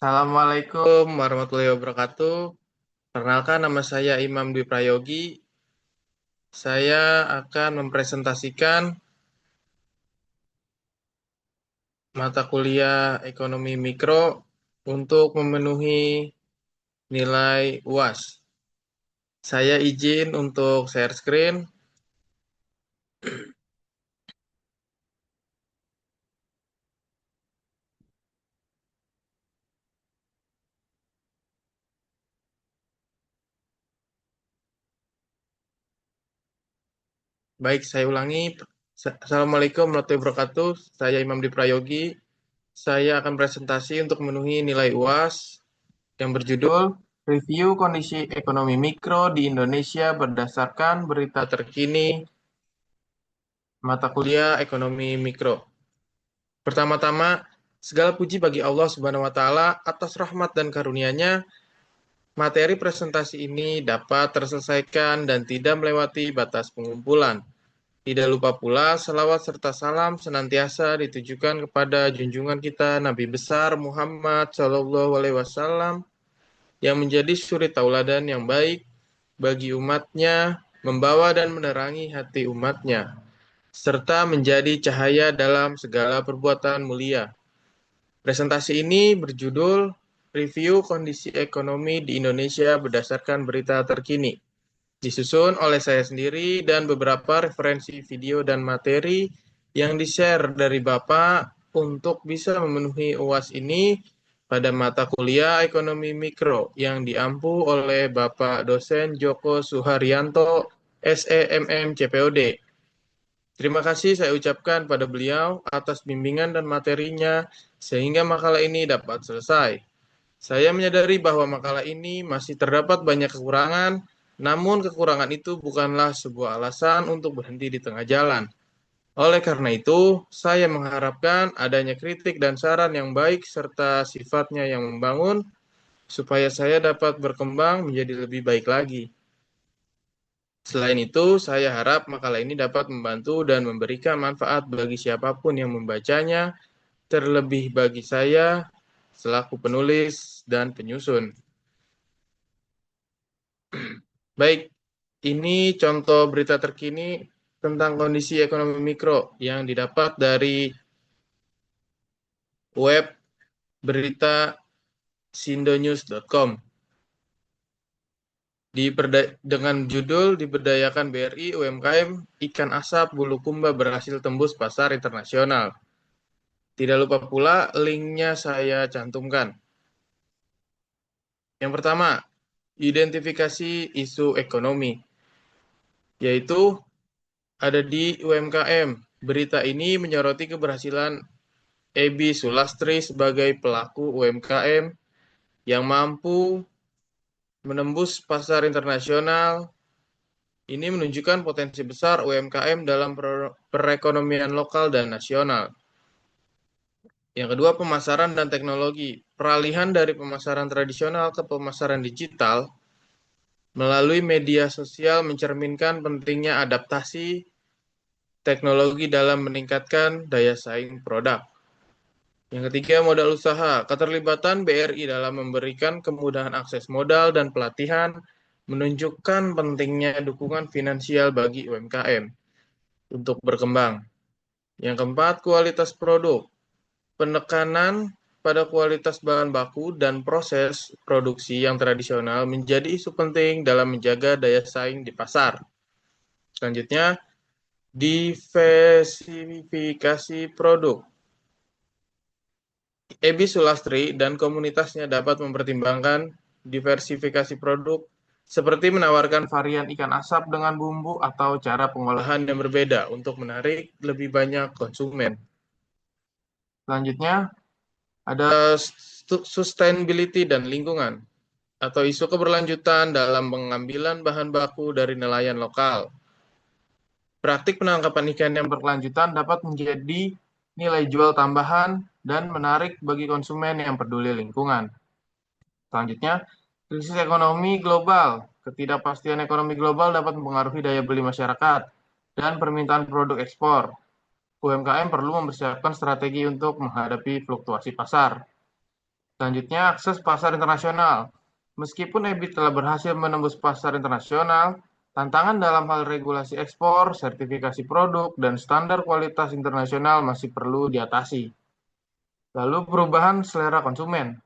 Assalamualaikum warahmatullahi wabarakatuh. Perkenalkan, nama saya Imam Dwi Prayogi. Saya akan mempresentasikan mata kuliah ekonomi mikro untuk memenuhi nilai UAS. Saya izin untuk share screen. Baik, saya ulangi. Assalamualaikum warahmatullahi wabarakatuh. Saya Imam Dwi Prayogi. Saya akan presentasi untuk memenuhi nilai UAS yang berjudul Review Kondisi Ekonomi Mikro di Indonesia berdasarkan berita terkini mata kuliah Ekonomi Mikro. Pertama-tama, segala puji bagi Allah Subhanahu wa taala atas rahmat dan karunia-Nya, materi presentasi ini dapat terselesaikan dan tidak melewati batas pengumpulan. Tidak lupa pula salawat serta salam senantiasa ditujukan kepada junjungan kita Nabi besar Muhammad SAW yang menjadi suri tauladan yang baik bagi umatnya, membawa dan menerangi hati umatnya, serta menjadi cahaya dalam segala perbuatan mulia. Presentasi ini berjudul Review Kondisi Ekonomi di Indonesia berdasarkan berita terkini. Disusun oleh saya sendiri dan beberapa referensi video dan materi yang di-share dari Bapak untuk bisa memenuhi UAS ini pada mata kuliah Ekonomi Mikro yang diampu oleh Bapak dosen Joko Suharyanto, SEMM CPOD. Terima kasih saya ucapkan pada beliau atas bimbingan dan materinya sehingga makalah ini dapat selesai. Saya menyadari bahwa makalah ini masih terdapat banyak kekurangan, namun kekurangan itu bukanlah sebuah alasan untuk berhenti di tengah jalan. Oleh karena itu, saya mengharapkan adanya kritik dan saran yang baik serta sifatnya yang membangun supaya saya dapat berkembang menjadi lebih baik lagi. Selain itu, saya harap makalah ini dapat membantu dan memberikan manfaat bagi siapapun yang membacanya, terlebih bagi saya selaku penulis dan penyusun. Baik, ini contoh berita terkini tentang kondisi ekonomi mikro yang didapat dari web berita sindonews.com. Dengan judul Diberdayakan BRI UMKM, ikan asap Bulukumba berhasil tembus pasar internasional. Tidak lupa pula linknya saya cantumkan. Yang pertama, identifikasi isu ekonomi, yaitu ada di UMKM. Berita ini menyoroti keberhasilan Ebi Sulastri sebagai pelaku UMKM yang mampu menembus pasar internasional. Ini menunjukkan potensi besar UMKM dalam perekonomian lokal dan nasional. Yang kedua, pemasaran dan teknologi. Peralihan dari pemasaran tradisional ke pemasaran digital melalui media sosial mencerminkan pentingnya adaptasi teknologi dalam meningkatkan daya saing produk. Yang ketiga, modal usaha. Keterlibatan BRI dalam memberikan kemudahan akses modal dan pelatihan menunjukkan pentingnya dukungan finansial bagi UMKM untuk berkembang. Yang keempat, kualitas produk. Penekanan pada kualitas bahan baku dan proses produksi yang tradisional menjadi isu penting dalam menjaga daya saing di pasar. Selanjutnya, diversifikasi produk. Ebi Sulastri dan komunitasnya dapat mempertimbangkan diversifikasi produk seperti menawarkan varian ikan asap dengan bumbu atau cara pengolahan yang berbeda untuk menarik lebih banyak konsumen. Selanjutnya, ada sustainability dan lingkungan atau isu keberlanjutan dalam pengambilan bahan baku dari nelayan lokal. Praktik penangkapan ikan yang berkelanjutan dapat menjadi nilai jual tambahan dan menarik bagi konsumen yang peduli lingkungan. Selanjutnya, krisis ekonomi global. Ketidakpastian ekonomi global dapat mempengaruhi daya beli masyarakat dan permintaan produk ekspor. UMKM perlu mempersiapkan strategi untuk menghadapi fluktuasi pasar. Selanjutnya, akses pasar internasional. Meskipun EBI telah berhasil menembus pasar internasional, tantangan dalam hal regulasi ekspor, sertifikasi produk, dan standar kualitas internasional masih perlu diatasi. Lalu perubahan selera konsumen.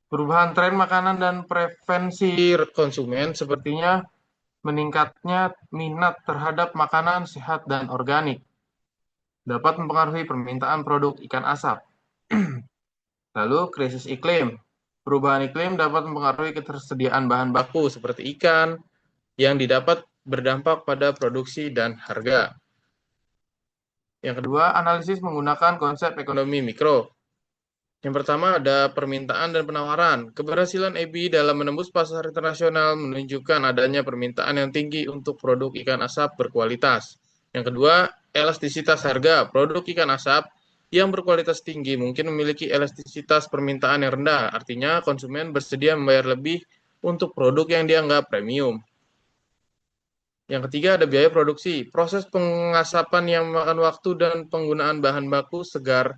Perubahan tren makanan dan preferensi konsumen sepertinya meningkatnya minat terhadap makanan sehat dan organik dapat mempengaruhi permintaan produk ikan asap. Lalu krisis iklim. Perubahan iklim dapat mempengaruhi ketersediaan bahan baku seperti ikan yang didapat berdampak pada produksi dan harga. Yang kedua, analisis menggunakan konsep ekonomi mikro. Yang pertama ada permintaan dan penawaran. Keberhasilan EBI dalam menembus pasar internasional menunjukkan adanya permintaan yang tinggi untuk produk ikan asap berkualitas. Yang kedua, elastisitas harga. Produk ikan asap yang berkualitas tinggi mungkin memiliki elastisitas permintaan yang rendah. Artinya konsumen bersedia membayar lebih untuk produk yang dianggap premium. Yang ketiga ada biaya produksi. Proses pengasapan yang memakan waktu dan penggunaan bahan baku segar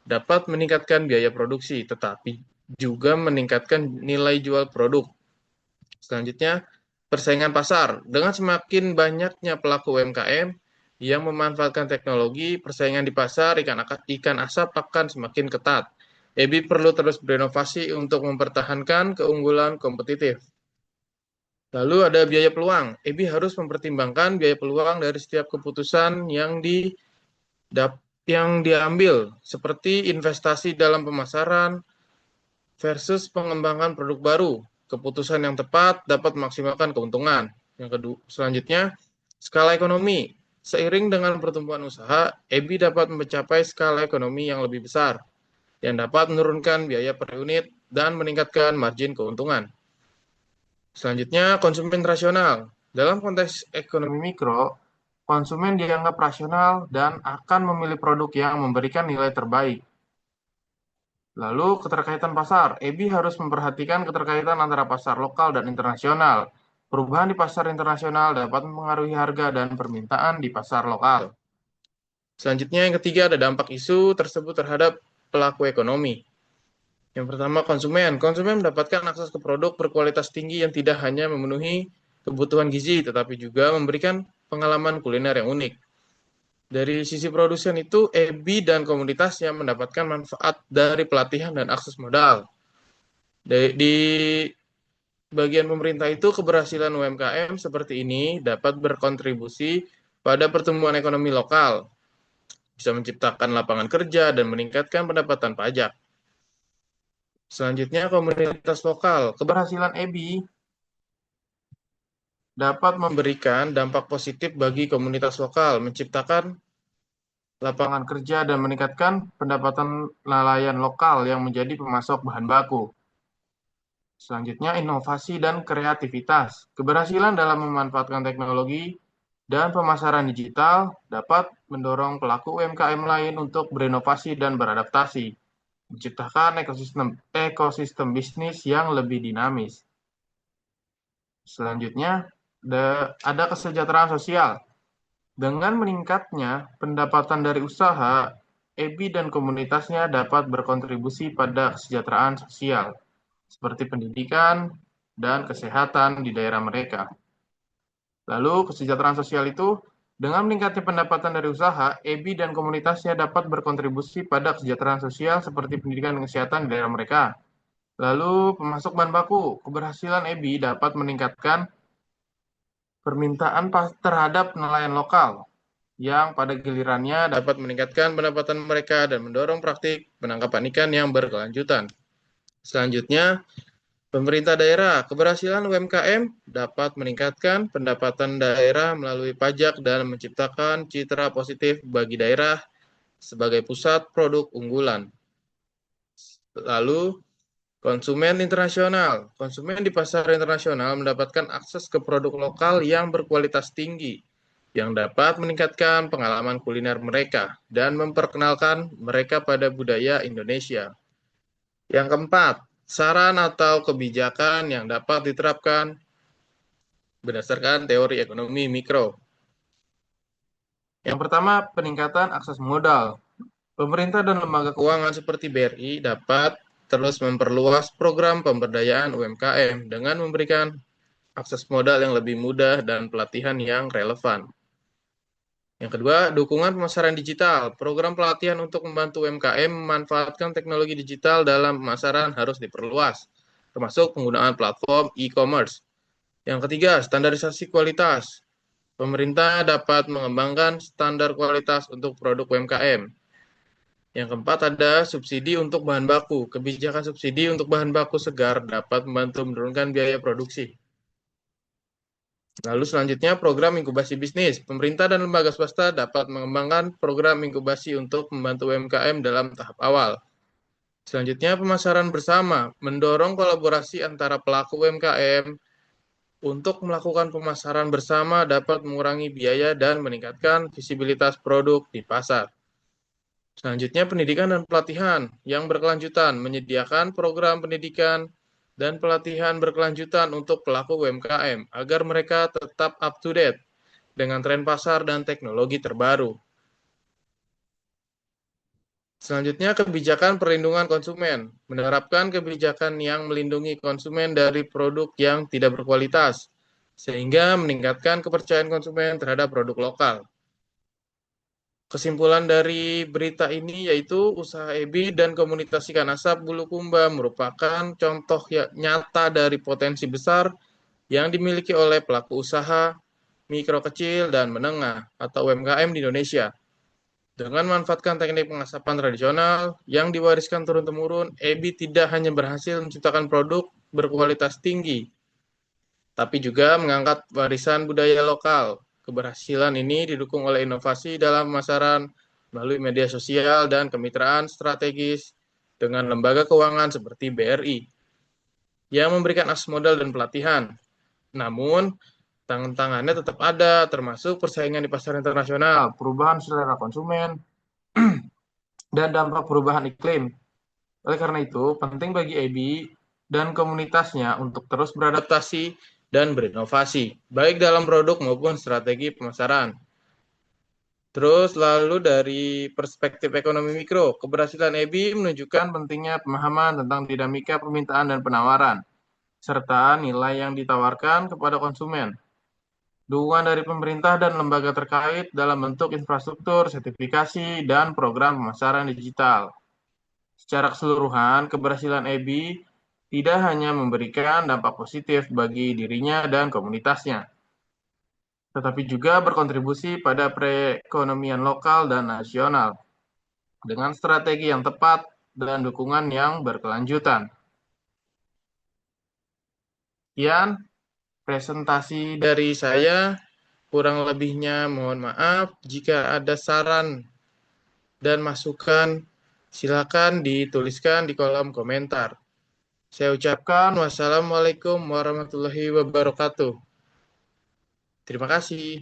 dapat meningkatkan biaya produksi, tetapi juga meningkatkan nilai jual produk. Selanjutnya, persaingan pasar. Dengan semakin banyaknya pelaku UMKM yang memanfaatkan teknologi, persaingan di pasar ikan asap akan semakin ketat. EBI perlu terus berinovasi untuk mempertahankan keunggulan kompetitif. Lalu ada biaya peluang. EBI harus mempertimbangkan biaya peluang dari setiap keputusan yang diambil, seperti investasi dalam pemasaran versus pengembangan produk baru. Keputusan yang tepat dapat memaksimalkan keuntungan. Yang kedua, selanjutnya, skala ekonomi. Seiring dengan pertumbuhan usaha, EBI dapat mencapai skala ekonomi yang lebih besar, yang dapat menurunkan biaya per unit dan meningkatkan margin keuntungan. Selanjutnya, konsumen rasional. Dalam konteks ekonomi mikro, konsumen dianggap rasional dan akan memilih produk yang memberikan nilai terbaik. Lalu, keterkaitan pasar. EBI harus memperhatikan keterkaitan antara pasar lokal dan internasional. Perubahan di pasar internasional dapat mempengaruhi harga dan permintaan di pasar lokal. Selanjutnya, yang ketiga ada dampak isu tersebut terhadap pelaku ekonomi. Yang pertama, konsumen. Konsumen mendapatkan akses ke produk berkualitas tinggi yang tidak hanya memenuhi kebutuhan gizi, tetapi juga memberikan pengalaman kuliner yang unik. Dari sisi produsen itu, EBI dan komunitasnya mendapatkan manfaat dari pelatihan dan akses modal. Di bagian pemerintah itu, keberhasilan UMKM seperti ini dapat berkontribusi pada pertumbuhan ekonomi lokal, bisa menciptakan lapangan kerja dan meningkatkan pendapatan pajak. Selanjutnya, komunitas lokal. Keberhasilan EBI dapat memberikan dampak positif bagi komunitas lokal, menciptakan lapangan kerja dan meningkatkan pendapatan nelayan lokal yang menjadi pemasok bahan baku. Selanjutnya, inovasi dan kreativitas. Keberhasilan dalam memanfaatkan teknologi dan pemasaran digital dapat mendorong pelaku UMKM lain untuk berinovasi dan beradaptasi, menciptakan ekosistem bisnis yang lebih dinamis. Selanjutnya, ada kesejahteraan sosial. Dengan meningkatnya pendapatan dari usaha, EBI dan komunitasnya dapat berkontribusi pada kesejahteraan sosial, seperti pendidikan dan kesehatan di daerah mereka. Lalu, kesejahteraan sosial itu, dengan meningkatnya pendapatan dari usaha, EBI dan komunitasnya dapat berkontribusi pada kesejahteraan sosial seperti pendidikan dan kesehatan di daerah mereka. Lalu, pemasok bahan baku. Keberhasilan EBI dapat meningkatkan permintaan terhadap nelayan lokal, yang pada gilirannya dapat meningkatkan pendapatan mereka dan mendorong praktik penangkapan ikan yang berkelanjutan. Selanjutnya, pemerintah daerah. Keberhasilan UMKM dapat meningkatkan pendapatan daerah melalui pajak dan menciptakan citra positif bagi daerah sebagai pusat produk unggulan. Lalu, konsumen internasional. Konsumen di pasar internasional mendapatkan akses ke produk lokal yang berkualitas tinggi, yang dapat meningkatkan pengalaman kuliner mereka dan memperkenalkan mereka pada budaya Indonesia. Yang keempat, saran atau kebijakan yang dapat diterapkan berdasarkan teori ekonomi mikro. Yang pertama, peningkatan akses modal. Pemerintah dan lembaga keuangan seperti BRI dapat terus memperluas program pemberdayaan UMKM dengan memberikan akses modal yang lebih mudah dan pelatihan yang relevan. Yang kedua, dukungan pemasaran digital. Program pelatihan untuk membantu UMKM memanfaatkan teknologi digital dalam pemasaran harus diperluas, termasuk penggunaan platform e-commerce. Yang ketiga, standarisasi kualitas. Pemerintah dapat mengembangkan standar kualitas untuk produk UMKM. Yang keempat, ada subsidi untuk bahan baku. Kebijakan subsidi untuk bahan baku segar dapat membantu menurunkan biaya produksi. Lalu selanjutnya program inkubasi bisnis. Pemerintah dan lembaga swasta dapat mengembangkan program inkubasi untuk membantu UMKM dalam tahap awal. Selanjutnya pemasaran bersama, mendorong kolaborasi antara pelaku UMKM untuk melakukan pemasaran bersama dapat mengurangi biaya dan meningkatkan visibilitas produk di pasar. Selanjutnya pendidikan dan pelatihan yang berkelanjutan, menyediakan program pendidikan dan pelatihan berkelanjutan untuk pelaku UMKM agar mereka tetap up to date dengan tren pasar dan teknologi terbaru. Selanjutnya, kebijakan perlindungan konsumen. Menerapkan kebijakan yang melindungi konsumen dari produk yang tidak berkualitas, sehingga meningkatkan kepercayaan konsumen terhadap produk lokal. Kesimpulan dari berita ini yaitu usaha EBI dan komunitas ikan asap Bulukumba merupakan contoh nyata dari potensi besar yang dimiliki oleh pelaku usaha mikro kecil dan menengah atau UMKM di Indonesia. Dengan memanfaatkan teknik pengasapan tradisional yang diwariskan turun-temurun, EBI tidak hanya berhasil menciptakan produk berkualitas tinggi, tapi juga mengangkat warisan budaya lokal. Keberhasilan ini didukung oleh inovasi dalam pemasaran melalui media sosial dan kemitraan strategis dengan lembaga keuangan seperti BRI yang memberikan akses modal dan pelatihan. Namun, tantangannya tetap ada, termasuk persaingan di pasar internasional, perubahan selera konsumen, dan dampak perubahan iklim. Oleh karena itu, penting bagi EBI dan komunitasnya untuk terus beradaptasi dan berinovasi, baik dalam produk maupun strategi pemasaran. Terus lalu dari perspektif ekonomi mikro, keberhasilan EBI menunjukkan pentingnya pemahaman tentang dinamika permintaan dan penawaran, serta nilai yang ditawarkan kepada konsumen. Dukungan dari pemerintah dan lembaga terkait dalam bentuk infrastruktur, sertifikasi, dan program pemasaran digital. Secara keseluruhan, keberhasilan EBI tidak hanya memberikan dampak positif bagi dirinya dan komunitasnya, tetapi juga berkontribusi pada perekonomian lokal dan nasional dengan strategi yang tepat dan dukungan yang berkelanjutan. Sekian presentasi dari saya, kurang lebihnya mohon maaf. Jika ada saran dan masukan, silakan dituliskan di kolom komentar. Saya ucapkan wassalamualaikum warahmatullahi wabarakatuh. Terima kasih.